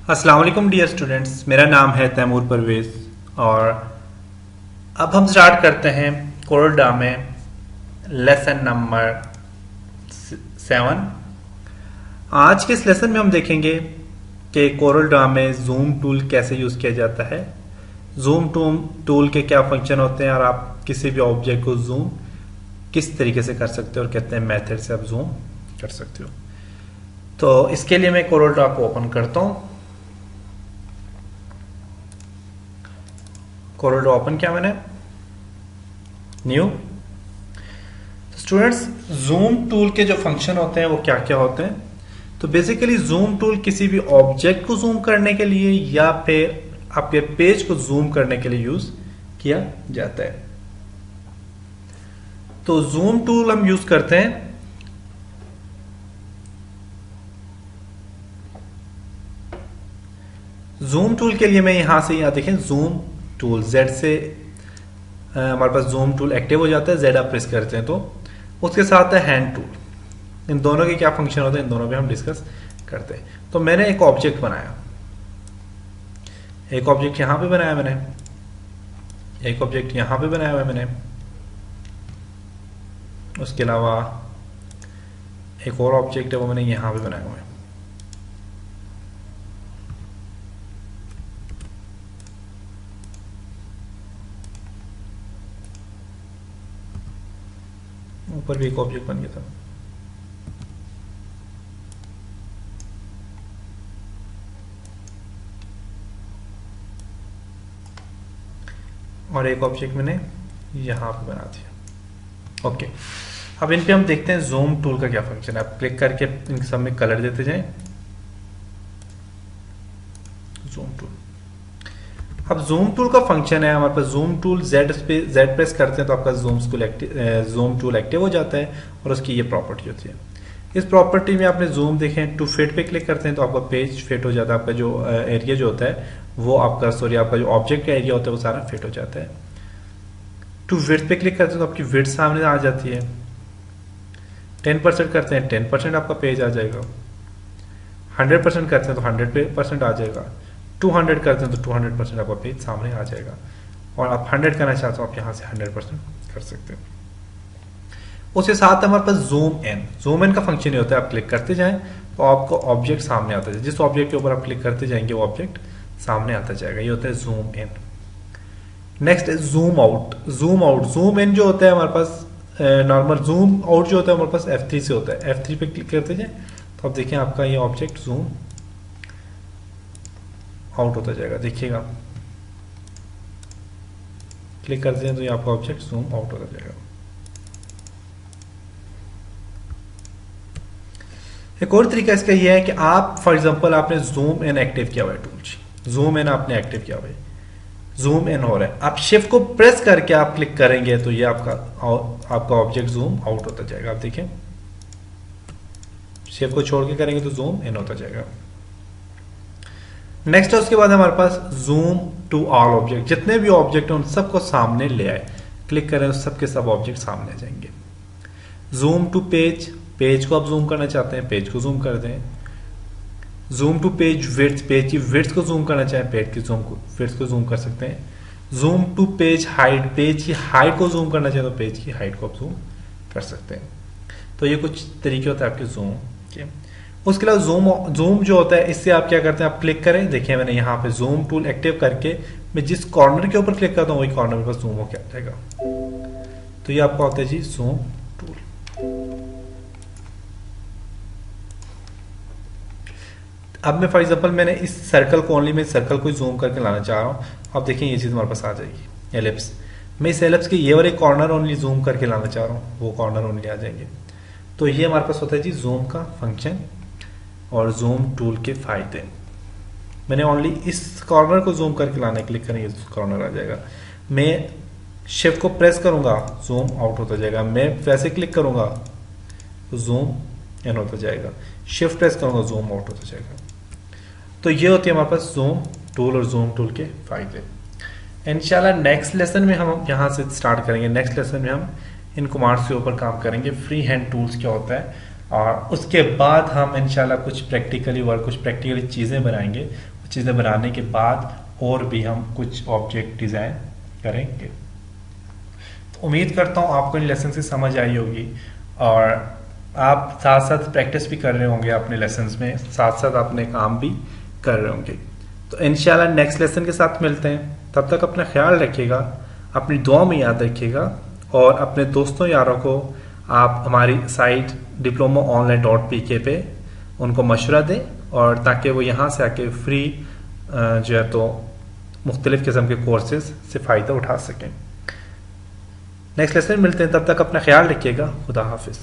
अस्सलाम वालेकुम dear students, मेरा नाम है तैमूर परवेज़ और अब हम स्टार्ट करते हैं कोरोडा में लेसन नंबर 7। आज के इस लेसन में हम देखेंगे कि कोरोडा में जूम टूल कैसे यूज़ किया जाता है, जूम टूल के क्या फंक्शन होते हैं और आप किसी भी ऑब्जेक्ट को जूम किस तरीके से कर सकते हो और कितने मेथड से आप जूम कर सकते हो। तो इसके लिए मैं कोरोडा को ओपन करता हूँ। कोरोडा ओपन किया मैंने, न्यू। स्टूडेंट्स, जूम टूल के जो फंक्शन होते हैं वो क्या क्या होते हैं। तो बेसिकली जूम टूल किसी भी ऑब्जेक्ट को जूम करने के लिए या फिर आपके पेज को जूम करने के लिए यूज किया जाता है। तो जूम टूल हम यूज करते हैं जूम टूल के लिए। मैं यहां से यहां देखें जूम टूल जेड से हमारे पास जूम टूल एक्टिव हो जाता है। जेड आप प्रेस करते हैं तो उसके साथ है हैंड टूल। इन दोनों के क्या फंक्शन होते हैं इन दोनों पे हम डिस्कस करते हैं। तो मैंने एक ऑब्जेक्ट बनाया, एक ऑब्जेक्ट यहां पे बनाया मैंने, एक ऑब्जेक्ट यहां पे बनाया हुआ है मैंने, उसके अलावा एक और ऑब्जेक्ट है वो मैंने यहां पे बनाया हुआ है। ऊपर भी एक ऑब्जेक्ट बन गया था। और एक ऑब्जेक्ट मैंने यहां पे बना दिया। ओके, अब इन पे हम देखते हैं जूम टूल का क्या फंक्शन है। आप क्लिक करके इन सब में कलर देते जाएं। जूम टूल, अब जूम टूल का फंक्शन है हमारे पास जूम टूल जेड प्रेस करते हैं तो आपका जूम टूल एक्टिव हो जाता है और उसकी ये प्रॉपर्टी होती है। इस प्रॉपर्टी में आपने जूम देखें, टू फिट पे क्लिक करते हैं तो आपका पेज फिट हो जाता है। आपका जो एरिया जो होता है वो आपका आपका जो ऑब्जेक्ट का एरिया होता है वो सारा फिट हो जाता है। टू विड्थ पे क्लिक करते हैं तो आपकी विड्थ सामने आ जाती है। 10% करते हैं 10% आपका पेज आ जाएगा। 100% करते हैं तो 100% आ जाएगा। 200 करते हैं तो 200% आपका पेज सामने आ जाएगा। और आप 100 करना चाहते हो आप यहां से 100% कर सकते हो। उसके साथ हमारे पास जूम इन का फंक्शन ये होता है, आप क्लिक करते जाएं तो आपको ऑब्जेक्ट सामने आता है। जिस ऑब्जेक्ट के ऊपर आप क्लिक करते जाएंगे वो ऑब्जेक्ट सामने आता जाएगा। ये होता है जूम इन। नेक्स्ट है जूम आउट। जूम इन जो होता है हमारे पास नॉर्मल, जूम आउट जो होता है हमारे पास F3 से होता है। F3 पे क्लिक करते जाएं तो आप देखिए आपका ये ऑब्जेक्ट जूम आउट होता जाएगा। देखिएगा क्लिक करते हैं तो ये आपका ऑब्जेक्ट जूम आउट होता जाएगा। एक और तरीका इसका यह है कि आप फॉर एग्जांपल आपने जूम इन एक्टिव किया हुआ है टूल, जूम इन आपने एक्टिव किया हुआ है, जूम इन हो रहा है। आप शिफ्ट को प्रेस करके आप क्लिक करेंगे तो ये आपका ऑब्जेक्ट जूम आउट होता जाएगा। आप देखिए शिफ्ट को छोड़ के करेंगे तो जूम इन होता जाएगा। नेक्स्ट है उसके बाद हमारे पास जूम टू ऑल ऑब्जेक्ट। जितने भी ऑब्जेक्ट हैं उन सबको सामने ले आए, क्लिक करें तो सबके सब ऑब्जेक्ट सामने आ जाएंगे। जूम टू पेज, पेज को आप जूम करना चाहते हैं पेज को जूम कर दें। Zoom to page width, page की विड्थ को जूम करना चाहें पेज की विड्थ को जूम कर सकते हैं। Zoom to page height, page की हाइट को जूम करना चाहें तो पेज की हाइट को आप जूम कर सकते हैं। तो ये कुछ तरीके होते हैं आपके जूम के। उसके अलावा जूम जो होता है इससे आप क्या करते हैं, आप क्लिक करें, देखिए मैंने यहाँ पे जूम टूल एक्टिव करके मैं जिस कॉर्नर के ऊपर क्लिक करता हूँ वही कॉर्नर में बस जूम होकर आ जाएगा। तो ये आपका होता है जी जूम टूल। अब मैं फॉर एग्जांपल मैंने इस सर्कल को ओनली, मैं सर्कल को जूम करके लाना चाह रहा हूँ। अब देखिए ये चीज हमारे पास आ जाएगी। एलिप्स, मैं इस एलिप्स के ये वाले कॉर्नर ओनली जूम करके लाना चाह रहा हूँ, वो कॉर्नर ओनली आ जाएंगे। तो ये हमारे पास होता है जी जूम का फंक्शन और जूम टूल के फायदे। मैंने ओनली इस कॉर्नर को जूम करके लाना है, क्लिक करेंगे तो कॉर्नर आ जाएगा। मैं शिफ्ट को प्रेस करूंगा जूम आउट होता जाएगा। मैं वैसे क्लिक करूंगा तो जूम इन होता जाएगा। शिफ्ट प्रेस करूंगा जूम आउट होता जाएगा। तो ये होती है हमारे पास जूम टूल और जूम टूल के फायदे। इंशाल्लाह नेक्स्ट लेसन में हम यहाँ से स्टार्ट करेंगे। नेक्स्ट लेसन में हम इन कमांड्स के ऊपर काम करेंगे, फ्री हैंड टूल्स क्या होता है, और उसके बाद हम इंशाल्लाह कुछ प्रैक्टिकली वर्क, कुछ प्रैक्टिकली चीज़ें बनाएंगे। चीज़ें बनाने के बाद और भी हम कुछ ऑब्जेक्ट डिज़ाइन करेंगे। तो उम्मीद करता हूँ आपको इन लेसन से समझ आई होगी और आप साथ साथ प्रैक्टिस भी कर रहे होंगे अपने लेसन्स में, साथ साथ अपने काम भी कर रहे होंगे। तो इंशाल्लाह नेक्स्ट लेसन के साथ मिलते हैं। तब तक अपना ख्याल रखिएगा, अपनी दुआ में याद रखिएगा और अपने दोस्तों यारों को आप हमारी साइट diplomaonline.pk पे उनको मशवरा दें और ताकि वो यहाँ से आके फ्री जो है तो मुख्तलिफ़ किस्म के कोर्सेज से फ़ायदा उठा सकें। नेक्स्ट लेसन मिलते हैं, तब तक अपना ख्याल रखिएगा। खुदा हाफिज़।